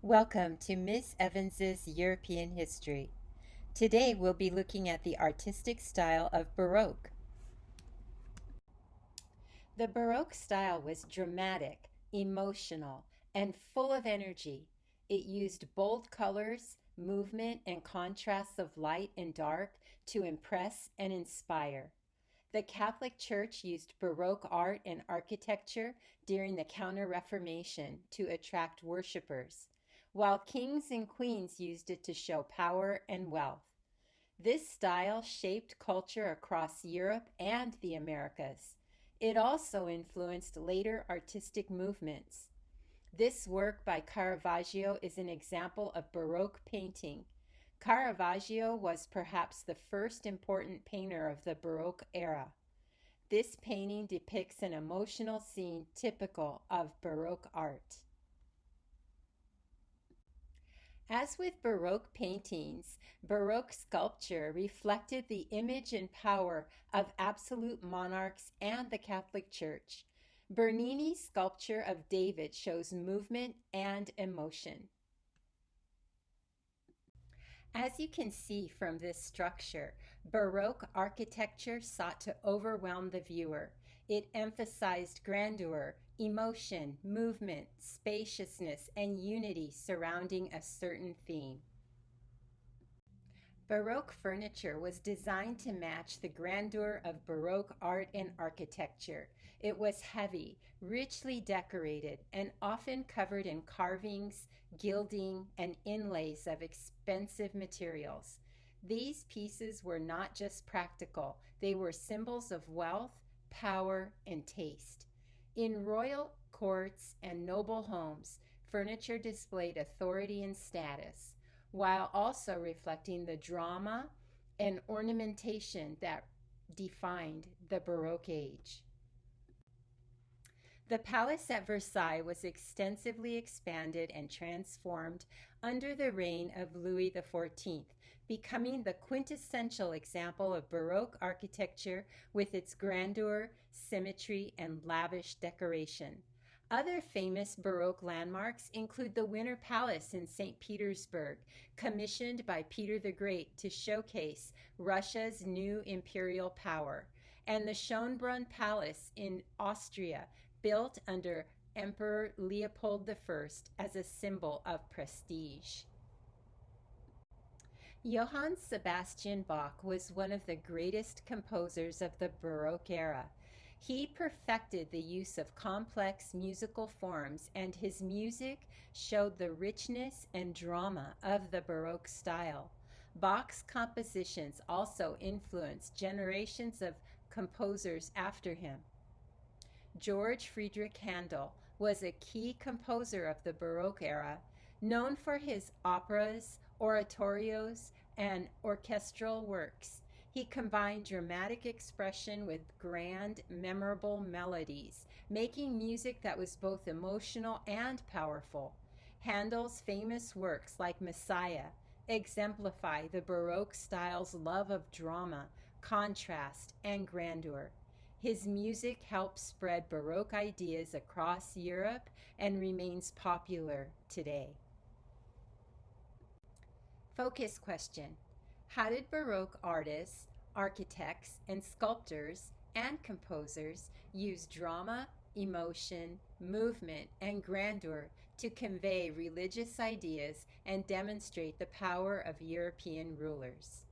Welcome to Miss Evans's European History. Today we'll be looking at the artistic style of Baroque. The Baroque style was dramatic, emotional, and full of energy. It used bold colors, movement, and contrasts of light and dark to impress and inspire. The Catholic Church used Baroque art and architecture during the Counter Reformation to attract worshippers, while kings and queens used it to show power and wealth. This style shaped culture across Europe and the Americas. It also influenced later artistic movements. This work by Caravaggio is an example of Baroque painting. Caravaggio was perhaps the first important painter of the Baroque era. This painting depicts an emotional scene typical of Baroque art. As with Baroque paintings, Baroque sculpture reflected the image and power of absolute monarchs and the Catholic Church. Bernini's sculpture of David shows movement and emotion. As you can see from this structure, Baroque architecture sought to overwhelm the viewer. It emphasized grandeur, emotion, movement, spaciousness, and unity surrounding a certain theme. Baroque furniture was designed to match the grandeur of Baroque art and architecture. It was heavy, richly decorated, and often covered in carvings, gilding, and inlays of expensive materials. These pieces were not just practical, they were symbols of wealth, power, and taste. In royal courts and noble homes, furniture displayed authority and status, while also reflecting the drama and ornamentation that defined the Baroque age. The palace at Versailles was extensively expanded and transformed under the reign of Louis XIV, becoming the quintessential example of Baroque architecture with its grandeur, symmetry, and lavish decoration. Other famous Baroque landmarks include the Winter Palace in St. Petersburg, commissioned by Peter the Great to showcase Russia's new imperial power, and the Schönbrunn Palace in Austria, built under Emperor Leopold I as a symbol of prestige. Johann Sebastian Bach was one of the greatest composers of the Baroque era. He perfected the use of complex musical forms, and his music showed the richness and drama of the Baroque style. Bach's compositions also influenced generations of composers after him. George Friedrich Handel was a key composer of the Baroque era, known for his operas, oratorios, and orchestral works. He combined dramatic expression with grand, memorable melodies, making music that was both emotional and powerful. Handel's famous works like Messiah exemplify the Baroque style's love of drama, contrast, and grandeur. His music helped spread Baroque ideas across Europe and remains popular today. Focus question: how did Baroque artists, architects, and sculptors and composers use drama, emotion, movement, and grandeur to convey religious ideas and demonstrate the power of European rulers?